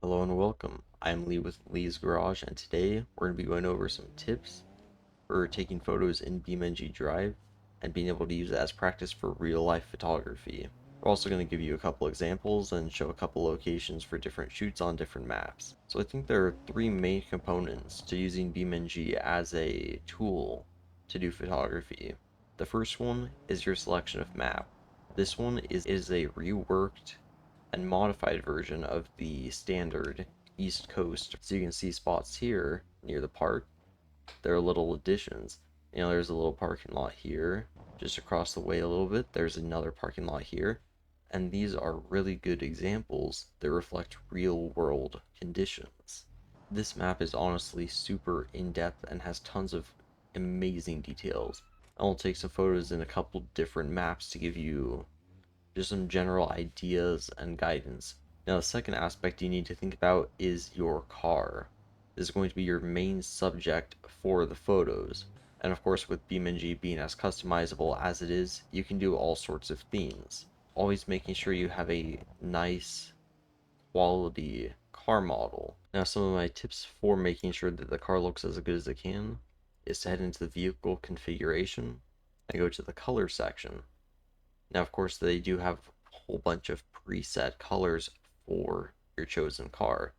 Hello and welcome. I'm Lee with Lee's Garage, and today we're going to be going over some tips for taking photos in BeamNG Drive and being able to use it as practice for real life photography. We're also going to give you a couple examples and show a couple locations for different shoots on different maps. So I think there are three main components to using BeamNG as a tool to do photography. The first one is your selection of map. This one is a reworked and modified version of the standard East Coast. So you can see spots here near the park. There are little additions. There's a little parking lot here, just across the way a little bit. There's another parking lot here. And these are really good examples that reflect real world conditions. This map is honestly super in-depth and has tons of amazing details. I'll take some photos in a couple different maps to give you just some general ideas and guidance. Now, the second aspect you need to think about is your car. This is going to be your main subject for the photos. And of course, with BeamNG being as customizable as it is, you can do all sorts of themes. Always making sure you have a nice quality car model. Now, some of my tips for making sure that the car looks as good as it can is to head into the vehicle configuration and go to the color section. Now, of course, they do have a whole bunch of preset colors for your chosen car.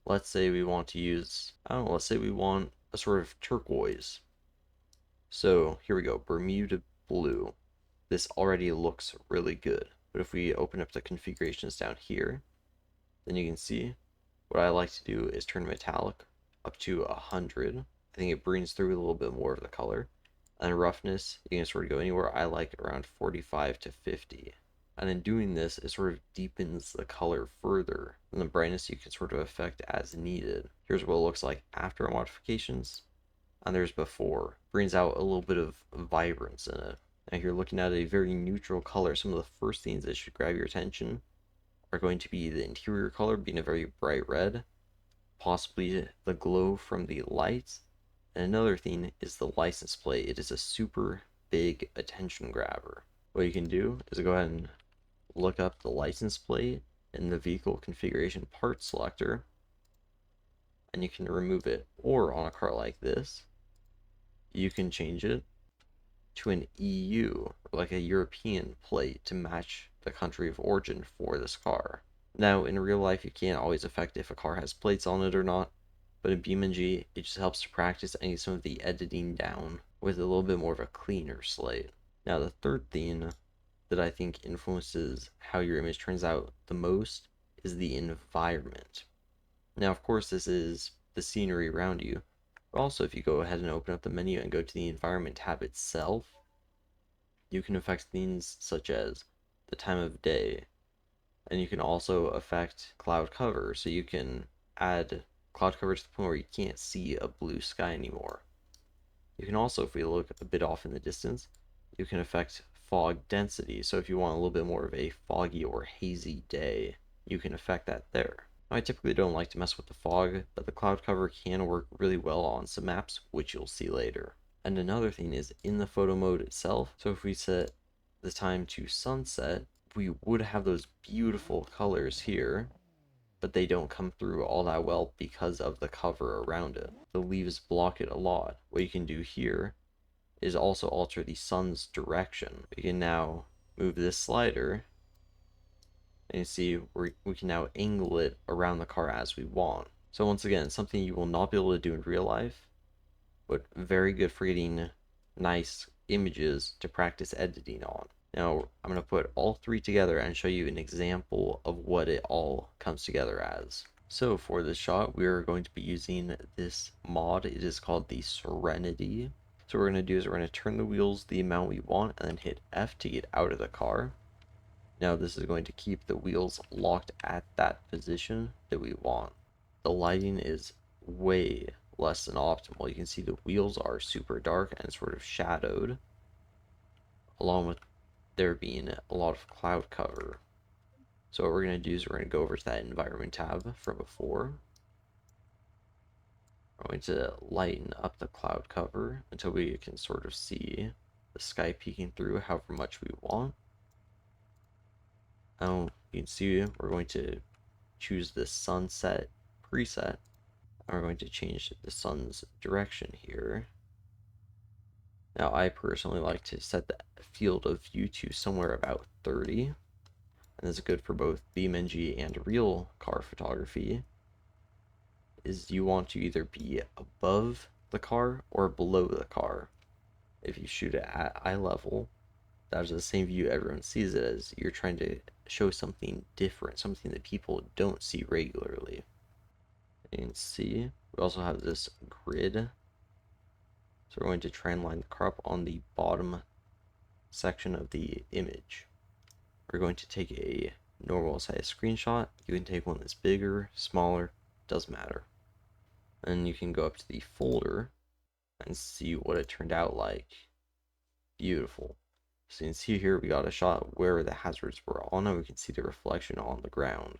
Let's say we want to use, I don't know, let's say we want a sort of turquoise. So here we go, Bermuda blue. This already looks really good. But if we open up the configurations down here, then you can see what I like to do is turn metallic up to 100. I think it brings through a little bit more of the color. And roughness, you can sort of go anywhere. I like around 45 to 50. And in doing this, it sort of deepens the color further. And the brightness you can sort of affect as needed. Here's what it looks like after modifications. And there's before. Brings out a little bit of vibrance in it. Now you're looking at a very neutral color. Some of the first things that should grab your attention are going to be the interior color being a very bright red. Possibly the glow from the lights. And another thing is the license plate. It is a super big attention grabber. What you can do is go ahead and look up the license plate in the vehicle configuration part selector, and you can remove it. Or on a car like this, you can change it to an EU, or like a European plate, to match the country of origin for this car. Now, in real life, you can't always affect if a car has plates on it or not, but in BeamNG, it just helps to practice and get some of the editing down with a little bit more of a cleaner slate. Now, the third theme that I think influences how your image turns out the most is the environment. Now, of course, this is the scenery around you, but also if you go ahead and open up the menu and go to the environment tab itself, you can affect things such as the time of day, and you can also affect cloud cover, so you can add cloud cover to the point where you can't see a blue sky anymore. You can also, if we look a bit off in the distance, you can affect fog density. So if you want a little bit more of a foggy or hazy day, you can affect that there. I typically don't like to mess with the fog, but the cloud cover can work really well on some maps, which you'll see later. And another thing is in the photo mode itself. So if we set the time to sunset, we would have those beautiful colors here, but they don't come through all that well because of the cover around it. The leaves block it a lot. What you can do here is also alter the sun's direction. We can now move this slider, and you see we can now angle it around the car as we want. So once again, something you will not be able to do in real life, but very good for getting nice images to practice editing on. Now, I'm going to put all three together and show you an example of what it all comes together as. So for this shot, we are going to be using this mod. It is called the Serenity. So what we're going to do is we're going to turn the wheels the amount we want and then hit F to get out of the car. Now this is going to keep the wheels locked at that position that we want. The lighting is way less than optimal. You can see the wheels are super dark and sort of shadowed, along with there being a lot of cloud cover. So what we're going to do is we're going to go over to that environment tab from before. We're going to lighten up the cloud cover until we can sort of see the sky peeking through however much we want. Now you can see we're going to choose the sunset preset. And we're going to change the sun's direction here. Now, I personally like to set the field of view to somewhere about 30. And this is good for both BeamNG and real car photography. Is you want to either be above the car or below the car. If you shoot it at eye level, that is the same view everyone sees it as. You're trying to show something different, something that people don't see regularly. You can see we also have this grid. So we're going to try and line the crop on the bottom section of the image. We're going to take a normal size screenshot. You can take one that's bigger, smaller, doesn't matter. And you can go up to the folder and see what it turned out like. Beautiful. So you can see here we got a shot where the hazards were on, and we can see the reflection on the ground.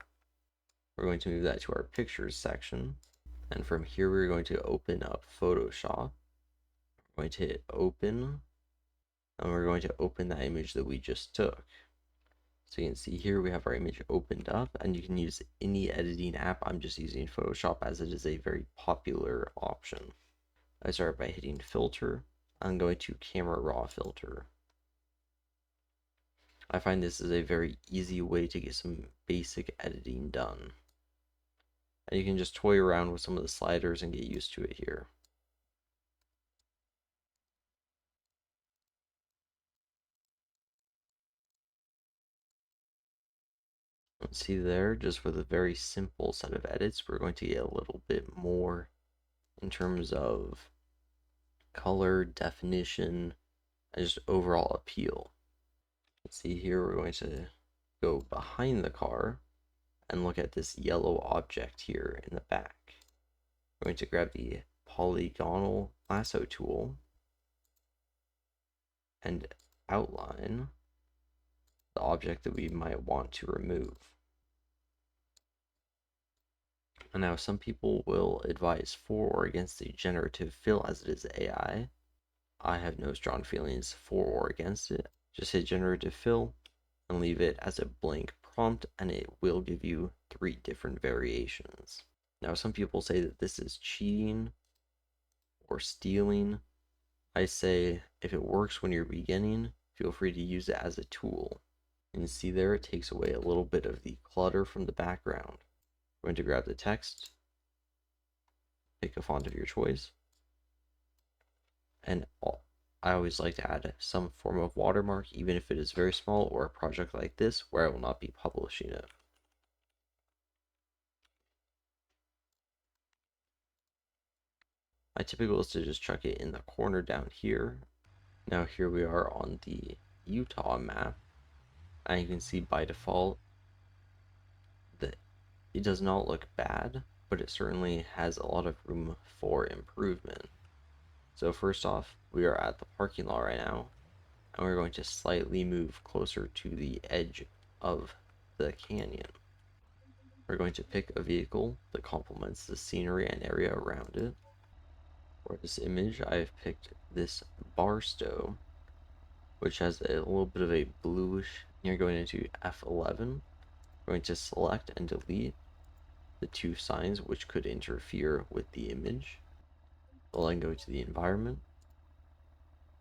We're going to move that to our pictures section. And from here, we're going to open up Photoshop. We're going to hit open, and we're going to open that image that we just took. So you can see here we have our image opened up, and you can use any editing app. I'm just using Photoshop as it is a very popular option. I start by hitting filter. I'm going to camera raw filter. I find this is a very easy way to get some basic editing done. And you can just toy around with some of the sliders and get used to it here. See there, just with a very simple set of edits, we're going to get a little bit more in terms of color, definition, and just overall appeal. See here, we're going to go behind the car and look at this yellow object here in the back. We're going to grab the polygonal lasso tool and outline the object that we might want to remove. And now some people will advise for or against the generative fill as it is AI. I have no strong feelings for or against it. Just hit generative fill and leave it as a blank prompt, and it will give you 3 different variations. Now some people say that this is cheating or stealing. I say if it works when you're beginning, feel free to use it as a tool. And see there, it takes away a little bit of the clutter from the background. I'm going to grab the text, pick a font of your choice, and I always like to add some form of watermark, even if it is very small or a project like this where I will not be publishing it. My typical is to just chuck it in the corner down here. Now here we are on the Utah map, and you can see by default that it does not look bad, but it certainly has a lot of room for improvement. So first off, we are at the parking lot right now, and we're going to slightly move closer to the edge of the canyon. We're going to pick a vehicle that complements the scenery and area around it. For this image, I have picked this Barstow, which has a little bit of a bluish. You're going into F11. We're going to select and delete the 2 signs which could interfere with the image. We'll then go to the environment,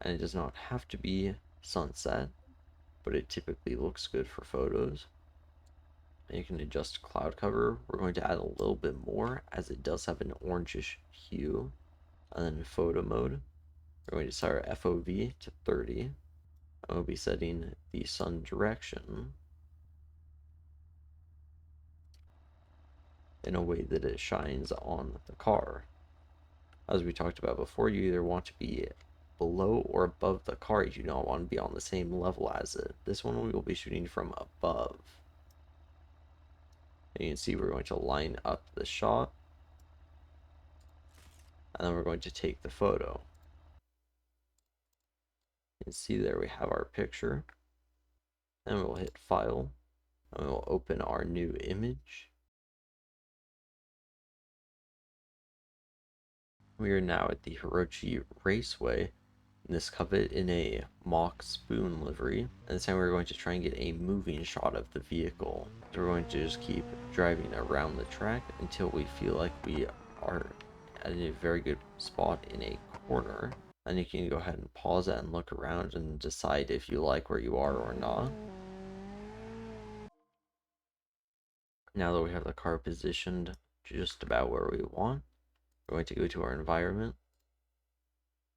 and it does not have to be sunset, but it typically looks good for photos. And you can adjust cloud cover. We're going to add a little bit more as it does have an orangish hue. And then photo mode, we're going to set our FOV to 30. And we'll be setting the sun direction in a way that it shines on the car. As we talked about before, you either want to be below or above the car. You do not want to be on the same level as it. This one we will be shooting from above. And you can see we're going to line up the shot, and then we're going to take the photo. You can see there we have our picture. Then we'll hit File, and we'll open our new image. We are now at the Hirochi Raceway. this covet in a mock spoon livery, and this time we're going to try and get a moving shot of the vehicle. So we're going to just keep driving around the track until we feel like we are at a very good spot in a corner. Then you can go ahead and pause that and look around and decide if you like where you are or not. Now that we have the car positioned just about where we want, we're going to go to our environment,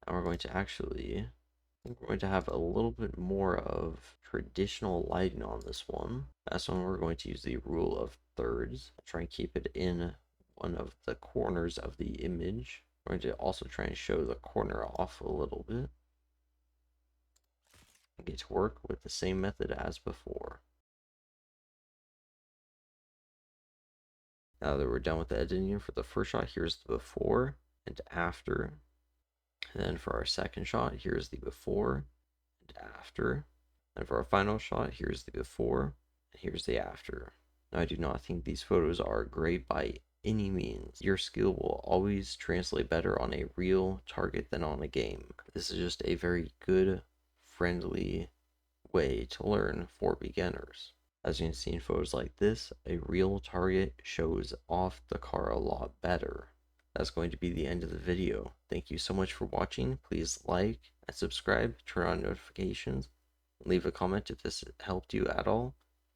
and we're going to actually, I think we're going to have a little bit more of traditional lighting on this one. That's when we're going to use the rule of thirds, try and keep it in one of the corners of the image. We're going to also try and show the corner off a little bit. And get to work with the same method as before. Now that we're done with the editing for the first shot, here's the before and after. And then for our second shot, here's the before and after. And for our final shot, here's the before and here's the after. Now, I do not think these photos are great by any means. Your skill will always translate better on a real target than on a game. This is just a very good, friendly way to learn for beginners. As you can see in photos like this, a real target shows off the car a lot better. That's going to be the end of the video. Thank you so much for watching. Please like and subscribe, turn on notifications, and leave a comment if this helped you at all.